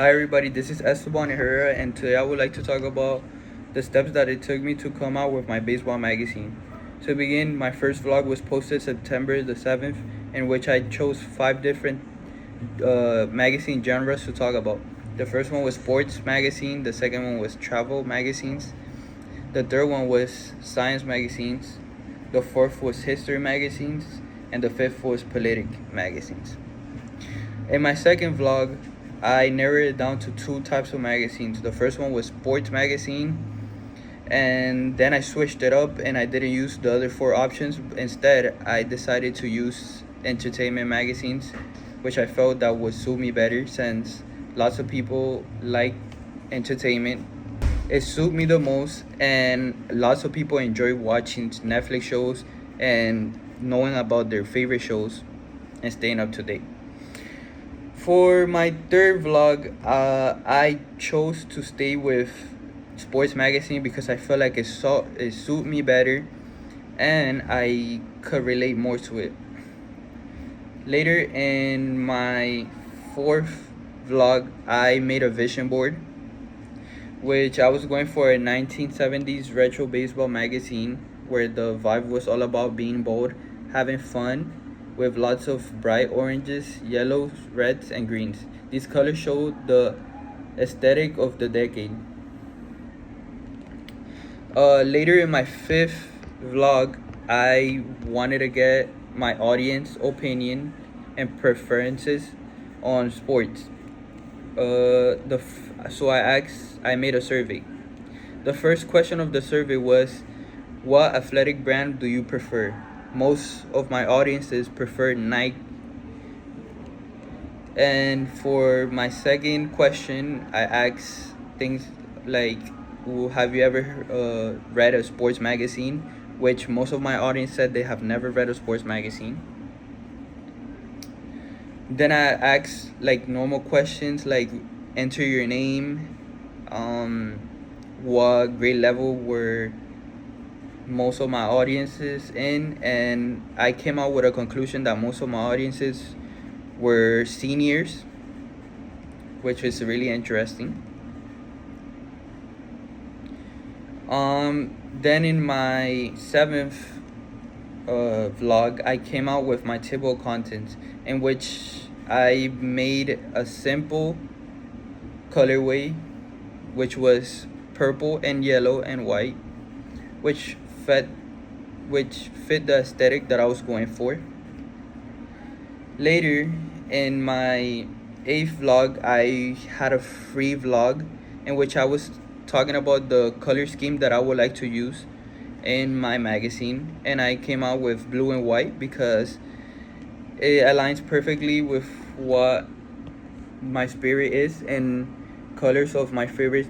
Hi everybody, this is Esteban Herrera, and today I would like to talk about the steps that it took me to come out with my baseball magazine. To begin, my first vlog was posted September the 7th, in which I chose 5 different magazine genres to talk about. The first one was sports magazine, the second one was travel magazines, the third one was science magazines, the fourth was history magazines, and the fifth was politic magazines. In my second vlog, I narrowed it down to 2 types of magazines. The first one was sports magazine, and then I switched it up and I didn't use the other 4 options. Instead, I decided to use entertainment magazines, which I felt that would suit me better since lots of people like entertainment. It suit me the most, and lots of people enjoy watching Netflix shows and knowing about their favorite shows and staying up to date. For my third vlog, I chose to stay with sports magazine because I felt like it suit me better and I could relate more to it. Later in my fourth vlog, I made a vision board, which I was going for a 1970s retro baseball magazine where the vibe was all about being bold, having fun, with lots of bright oranges, yellows, reds, and greens. These colors show the aesthetic of the decade. Later in my fifth vlog, I wanted to get my audience opinion and preferences on sports. So I made a survey. The first question of the survey was, what athletic brand do you prefer? Most of my audiences prefer Nike. And for my second question, I asked things like, have you ever read a sports magazine? Which most of my audience said they have never read a sports magazine. Then I asked like normal questions like enter your name, what grade level were most of my audiences in, and I came out with a conclusion that most of my audiences were seniors, which is really interesting. Then in my seventh vlog, I came out with my table of contents, in which I made a simple colorway, which was purple and yellow and white, which fit the aesthetic that I was going for. Later in my eighth vlog, I had a free vlog in which I was talking about the color scheme that I would like to use in my magazine, and I came out with blue and white because it aligns perfectly with what my spirit is and colors of my favorite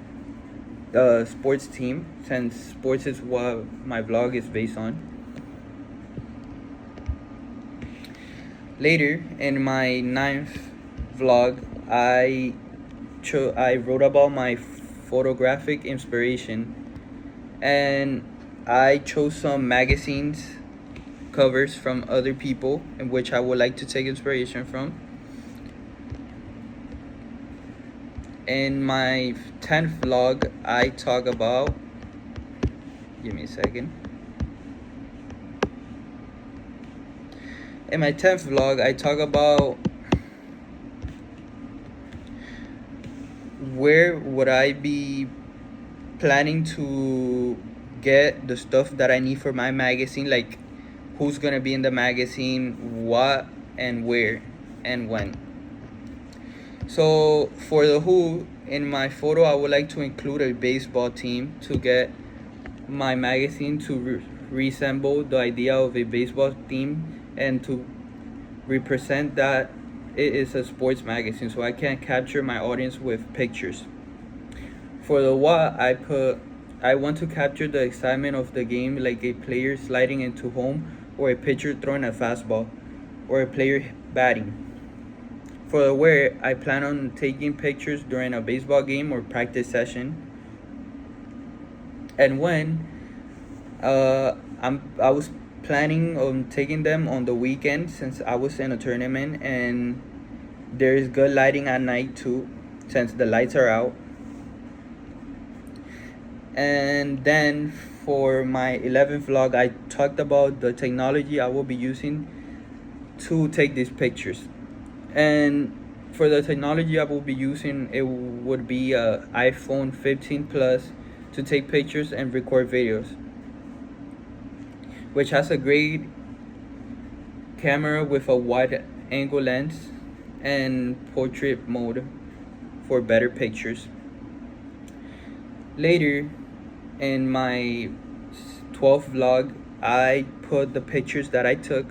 sports team, since sports is what my vlog is based on. Later in my ninth vlog, I wrote about my photographic inspiration, and I chose some magazines covers from other people in which I would like to take inspiration from. In my 10th vlog, I talk about, give me a second. In my 10th vlog, I talk about where would I be planning to get the stuff that I need for my magazine, like who's gonna be in the magazine, what and where and when. So for the who, in my photo, I would like to include a baseball team to get my magazine to resemble the idea of a baseball team and to represent that it is a sports magazine, so I can capture my audience with pictures. For the what, I want to capture the excitement of the game, like a player sliding into home, or a pitcher throwing a fastball, or a player batting. For the where, I plan on taking pictures during a baseball game or practice session. And when, I was planning on taking them on the weekend since I was in a tournament and there is good lighting at night too. since the lights are out. And then for my 11th vlog, I talked about the technology I will be using to take these pictures. And for the technology I will be using, it would be a iPhone 15 Plus to take pictures and record videos, which has a great camera with a wide angle lens and portrait mode for better pictures. Later in my 12th vlog, I put the pictures that I took.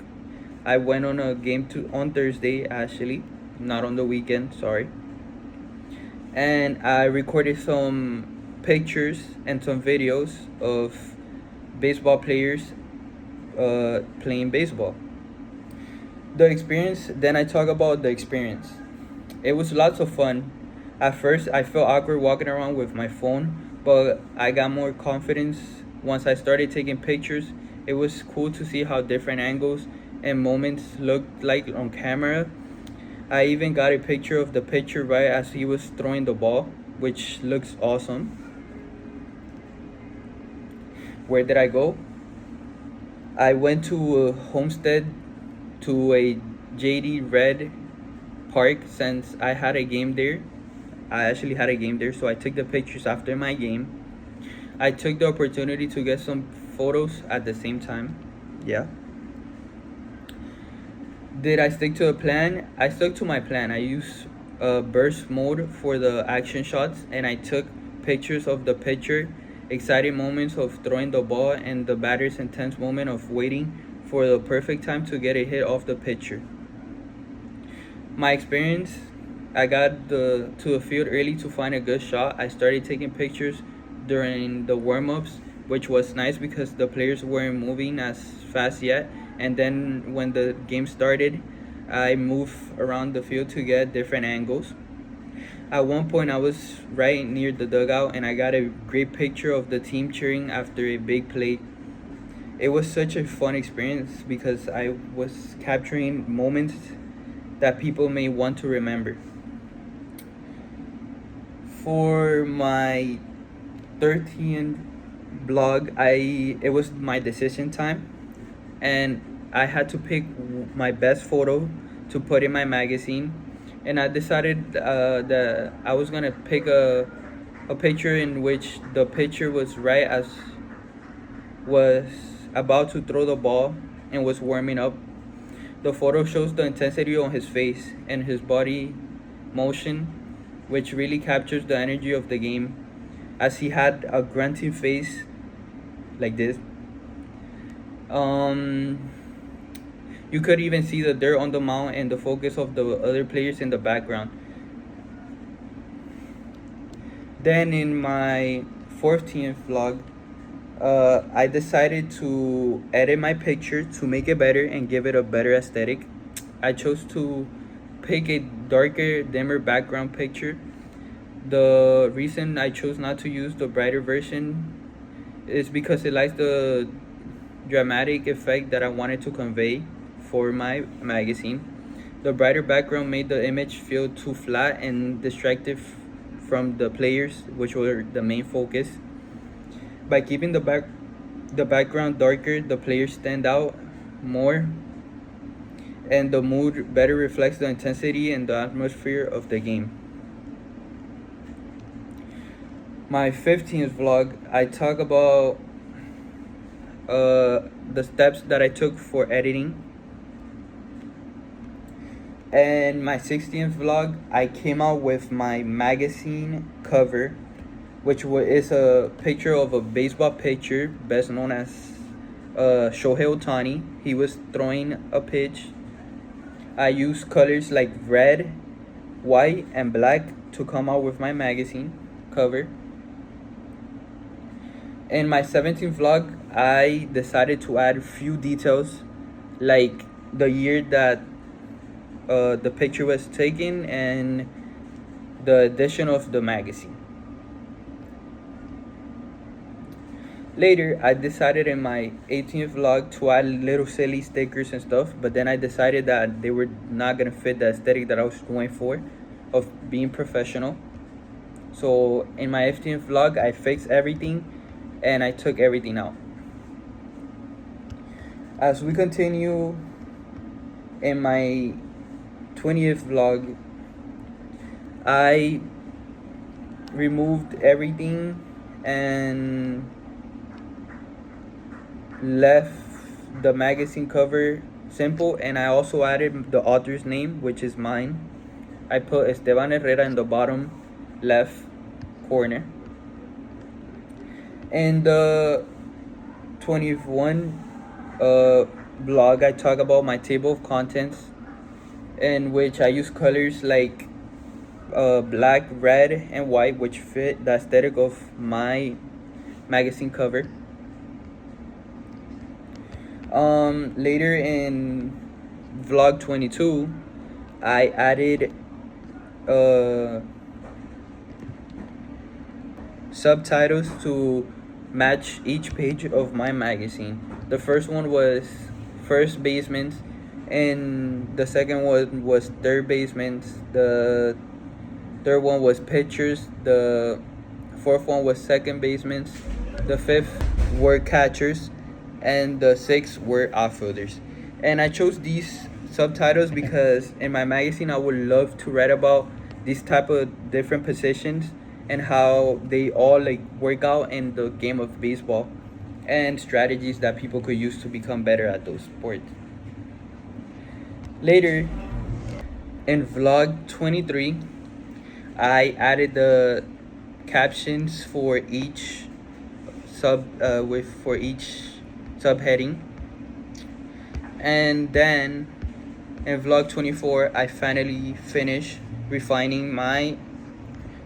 I went on a game on Thursday, actually, not on the weekend, sorry. And I recorded some pictures and some videos of baseball players playing baseball. The experience, then I talk about the experience. It was lots of fun. At first, I felt awkward walking around with my phone, but I got more confidence once I started taking pictures. It was cool to see how different angles and moments looked like on camera. I even got a picture of the pitcher right as he was throwing the ball, which looks awesome. Where did I go? I went to Homestead to a JD Red Park since I had a game there. I actually had a game there, so I took the pictures after my game. I took the opportunity to get some photos at the same time. Yeah. Did I stick to a plan? I stuck to my plan. I used burst mode for the action shots, and I took pictures of the pitcher, exciting moments of throwing the ball, and the batter's intense moment of waiting for the perfect time to get a hit off the pitcher. My experience, I got to the field early to find a good shot. I started taking pictures during the warm-ups, which was nice because the players weren't moving as fast yet. And then when the game started, I moved around the field to get different angles. At one point, I was right near the dugout, and I got a great picture of the team cheering after a big play. It was such a fun experience because I was capturing moments that people may want to remember. For my 13th vlog, it was my decision time, and I had to pick my best photo to put in my magazine. And I decided that I was gonna pick a picture in which the pitcher was right as was about to throw the ball and was warming up. The photo shows the intensity on his face and his body motion, which really captures the energy of the game, as he had a grunting face like this. You could even see the dirt on the mound and the focus of the other players in the background. Then in my 14th vlog, I decided to edit my picture to make it better and give it a better aesthetic. I chose to pick a darker, dimmer background picture. The reason I chose not to use the brighter version is because it lacks the dramatic effect that I wanted to convey for my magazine. The brighter background made the image feel too flat and distracted from the players, which were the main focus. By keeping the background darker, the players stand out more, and the mood better reflects the intensity and the atmosphere of the game. My 15th vlog, I talk about the steps that I took for editing. And my 16th vlog, I came out with my magazine cover, which is a picture of a baseball pitcher, best known as Shohei Ohtani. He was throwing a pitch. I used colors like red, white, and black to come out with my magazine cover. In my 17th vlog, I decided to add a few details, like the year that the picture was taken and the edition of the magazine. Later, I decided in my 18th vlog to add little silly stickers and stuff, but then I decided that they were not gonna fit the aesthetic that I was going for, of being professional. So in my 15th vlog, I fixed everything and I took everything out. As we continue in my 20th vlog, I removed everything and left the magazine cover simple, and I also added the author's name, which is mine. I put Esteban Herrera in the bottom left corner. In the 21 blog, I talk about my table of contents, in which I use colors like black, red, and white, which fit the aesthetic of my magazine cover. Later in vlog 22, I added subtitles to match each page of my magazine. The first one was first baseman, and the second one was third baseman. The third one was pitchers. The fourth one was second baseman. The fifth were catchers, and the sixth were outfielders. And I chose these subtitles because in my magazine I would love to write about these type of different positions and how they all like work out in the game of baseball, and strategies that people could use to become better at those sports. Later in vlog 23, I added the captions for each for each subheading. And then in vlog 24, I finally finished refining my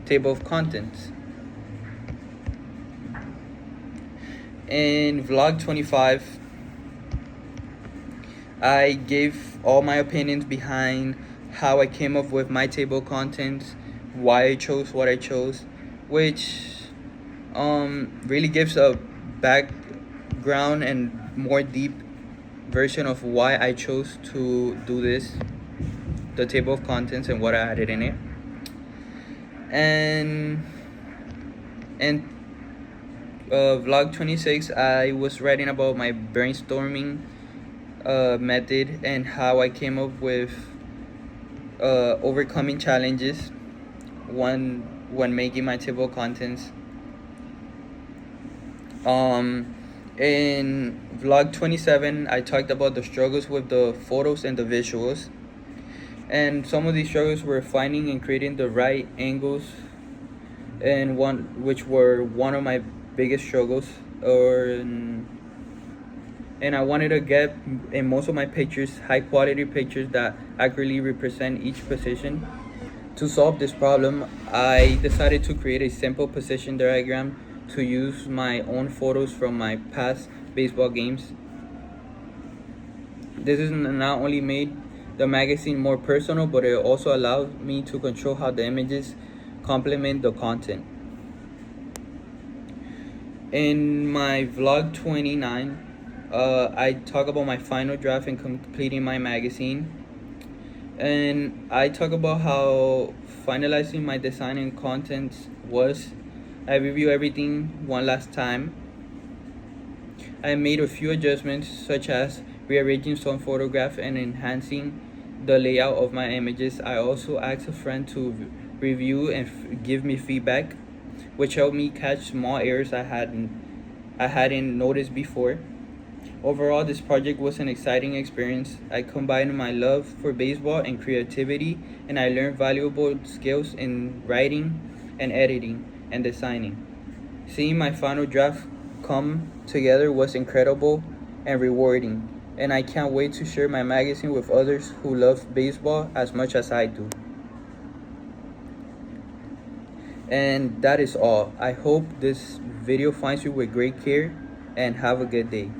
table of contents. In vlog 25, I gave all my opinions behind how I came up with my table of contents, why I chose what I chose, which really gives a background and more deep version of why I chose to do this, the table of contents, and what I added in it. And in vlog 26, I was writing about my brainstorming method and how I came up with overcoming challenges when making my table of contents. In vlog 27, I talked about the struggles with the photos and the visuals. And some of these struggles were finding and creating the right angles, and which were one of my biggest struggles. And I wanted to get in most of my pictures high quality pictures that accurately represent each position. To solve this problem, I decided to create a simple position diagram to use my own photos from my past baseball games. This has not only made the magazine more personal, but it also allowed me to control how the images complement the content. In my vlog 29, I talk about my final draft and completing my magazine. And I talk about how finalizing my design and content was. I review everything one last time. I made a few adjustments, such as rearranging some photographs and enhancing the layout of my images. I also asked a friend to review and give me feedback, which helped me catch small errors I hadn't noticed before. Overall, this project was an exciting experience. I combined my love for baseball and creativity, and I learned valuable skills in writing and editing and designing. Seeing my final draft come together was incredible and rewarding, and I can't wait to share my magazine with others who love baseball as much as I do. And that is all. I hope this video finds you with great care, and have a good day.